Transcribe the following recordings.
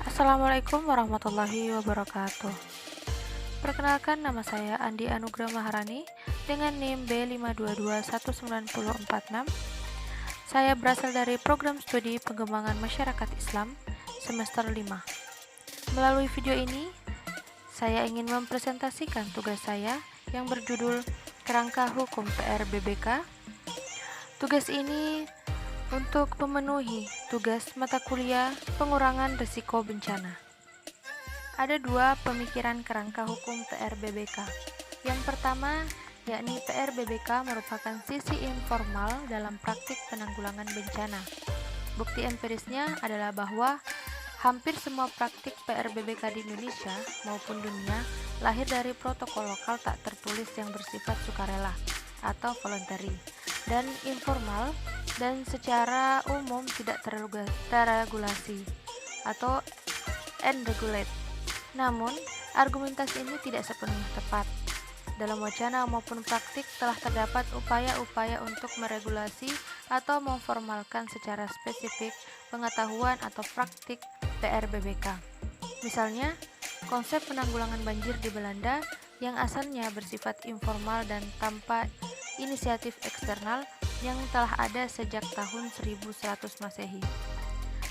Assalamualaikum warahmatullahi wabarakatuh. Perkenalkan, nama saya Andi Anugrah Maharani dengan NIM B5221946. Saya berasal dari Program Studi Pengembangan Masyarakat Islam semester 5. Melalui video ini, saya ingin mempresentasikan tugas saya yang berjudul Kerangka Hukum PR BBK. Tugas ini untuk memenuhi tugas mata kuliah pengurangan risiko bencana. Ada dua pemikiran kerangka hukum PR BBK. Yang pertama, yakni PR BBK merupakan sisi informal dalam praktik penanggulangan bencana. Bukti empirisnya adalah bahwa hampir semua praktik PR BBK di Indonesia maupun dunia lahir dari protokol lokal tak tertulis yang bersifat sukarela atau voluntary dan informal dan secara umum tidak terregulasi atau unregulated. Namun, argumentasi ini tidak sepenuhnya tepat. Dalam wacana maupun praktik telah terdapat upaya-upaya untuk meregulasi atau memformalkan secara spesifik pengetahuan atau praktik PR BBK. Misalnya, konsep penanggulangan banjir di Belanda yang asalnya bersifat informal dan tanpa inisiatif eksternal yang telah ada sejak tahun 1100 Masehi.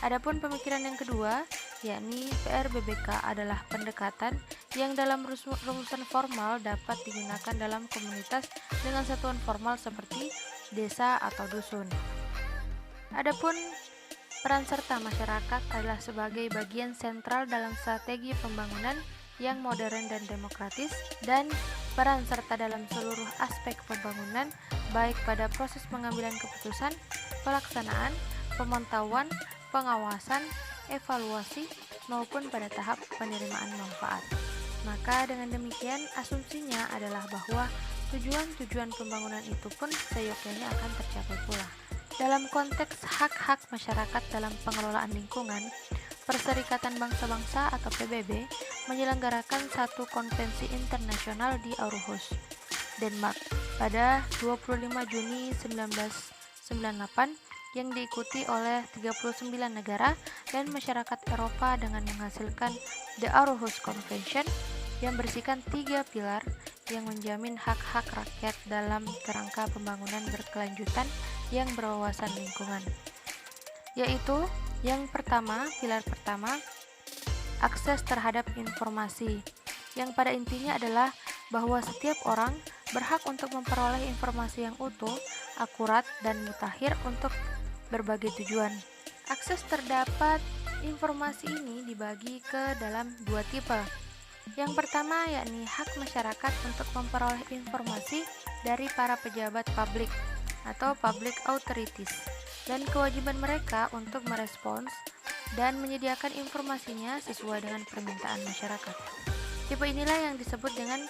Adapun pemikiran yang kedua, yakni PR BBK adalah pendekatan yang dalam rumusan formal dapat digunakan dalam komunitas dengan satuan formal seperti desa atau dusun. Adapun peran serta masyarakat adalah sebagai bagian sentral dalam strategi pembangunan yang modern dan demokratis, dan peran serta dalam seluruh aspek pembangunan baik pada proses pengambilan keputusan, pelaksanaan, pemantauan, pengawasan, evaluasi, maupun pada tahap penerimaan manfaat. Maka dengan demikian asumsinya adalah bahwa tujuan-tujuan pembangunan itu pun seyogyanya akan tercapai pula. Dalam konteks hak-hak masyarakat dalam pengelolaan lingkungan, Perserikatan Bangsa-Bangsa atau PBB menyelenggarakan satu konvensi internasional di Aarhus, Denmark pada 25 Juni 1998 yang diikuti oleh 39 negara dan masyarakat Eropa dengan menghasilkan The Aarhus Convention yang berisikan 3 pilar yang menjamin hak-hak rakyat dalam kerangka pembangunan berkelanjutan yang berwawasan lingkungan, yaitu yang pertama, pilar pertama, akses terhadap informasi, yang pada intinya adalah bahwa setiap orang berhak untuk memperoleh informasi yang utuh, akurat, dan mutakhir untuk berbagai tujuan. Akses terdapat informasi ini dibagi ke dalam dua tipe. Yang pertama yakni hak masyarakat untuk memperoleh informasi dari para pejabat publik atau public authorities, dan kewajiban mereka untuk merespons dan menyediakan informasinya sesuai dengan permintaan masyarakat. Tipe inilah yang disebut dengan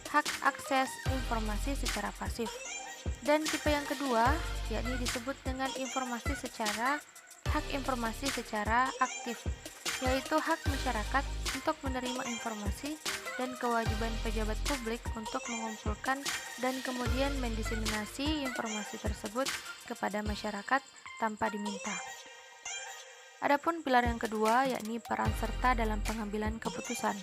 hak akses informasi secara pasif. Dan tipe yang kedua yakni disebut dengan hak informasi secara aktif, yaitu hak masyarakat untuk menerima informasi dan kewajiban pejabat publik untuk mengumpulkan dan kemudian mendiseminasi informasi tersebut kepada masyarakat tanpa diminta. Adapun pilar yang kedua yakni peran serta dalam pengambilan keputusan,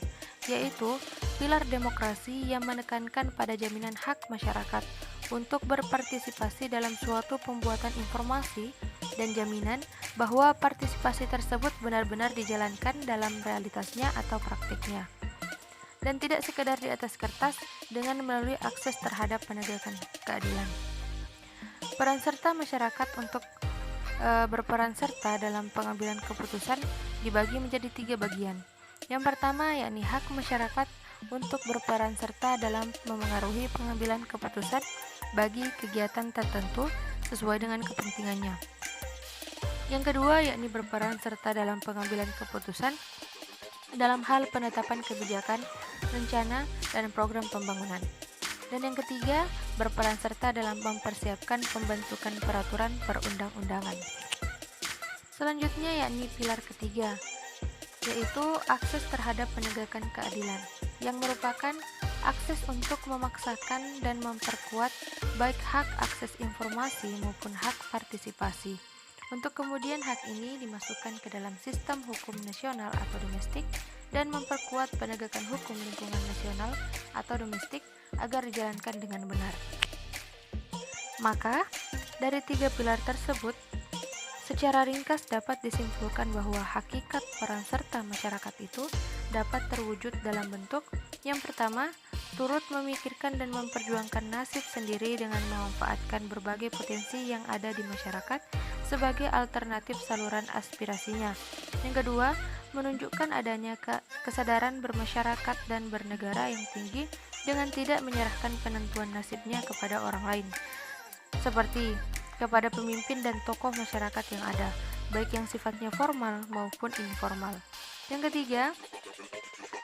yaitu pilar demokrasi yang menekankan pada jaminan hak masyarakat untuk berpartisipasi dalam suatu pembuatan informasi dan jaminan bahwa partisipasi tersebut benar-benar dijalankan dalam realitasnya atau praktiknya, dan tidak sekedar di atas kertas dengan melalui akses terhadap penegakan keadilan. Peran serta masyarakat untuk berperan serta dalam pengambilan keputusan dibagi menjadi 3 bagian. Yang pertama yakni hak masyarakat untuk berperan serta dalam memengaruhi pengambilan keputusan bagi kegiatan tertentu sesuai dengan kepentingannya. Yang kedua yakni berperan serta dalam pengambilan keputusan dalam hal penetapan kebijakan, rencana, dan program pembangunan. Dan yang ketiga, berperan serta dalam mempersiapkan pembentukan peraturan perundang-undangan. Selanjutnya yakni pilar ketiga, yaitu akses terhadap penegakan keadilan, yang merupakan akses untuk memaksakan dan memperkuat baik hak akses informasi maupun hak partisipasi. Untuk kemudian hak ini dimasukkan ke dalam sistem hukum nasional atau domestik dan memperkuat penegakan hukum lingkungan nasional atau domestik agar dijalankan dengan benar. Maka, dari tiga pilar tersebut, secara ringkas dapat disimpulkan bahwa hakikat peran serta masyarakat itu dapat terwujud dalam bentuk yang pertama, turut memikirkan dan memperjuangkan nasib sendiri dengan memanfaatkan berbagai potensi yang ada di masyarakat sebagai alternatif saluran aspirasinya. Yang kedua, menunjukkan adanya kesadaran bermasyarakat dan bernegara yang tinggi dengan tidak menyerahkan penentuan nasibnya kepada orang lain, seperti kepada pemimpin dan tokoh masyarakat yang ada, baik yang sifatnya formal maupun informal. Yang ketiga,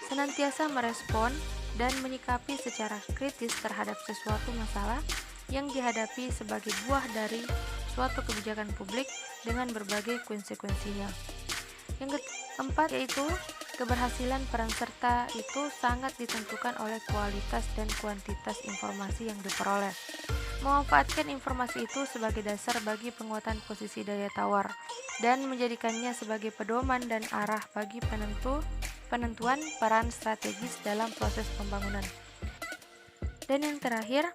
senantiasa merespon dan menyikapi secara kritis terhadap sesuatu masalah yang dihadapi sebagai buah dari suatu kebijakan publik dengan berbagai konsekuensinya. Yang keempat yaitu keberhasilan peran serta itu sangat ditentukan oleh kualitas dan kuantitas informasi yang diperoleh. Memanfaatkan informasi itu sebagai dasar bagi penguatan posisi daya tawar dan menjadikannya sebagai pedoman dan arah bagi penentuan peran strategis dalam proses pembangunan. Dan yang terakhir,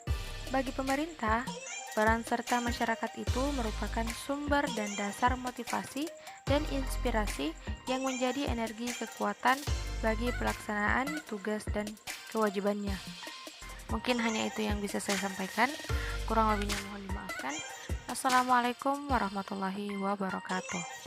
bagi pemerintah, peran serta masyarakat itu merupakan sumber dan dasar motivasi dan inspirasi yang menjadi energi kekuatan bagi pelaksanaan tugas dan kewajibannya. Mungkin hanya itu yang bisa saya sampaikan. Kurang lebihnya mohon dimaafkan. Assalamualaikum warahmatullahi wabarakatuh.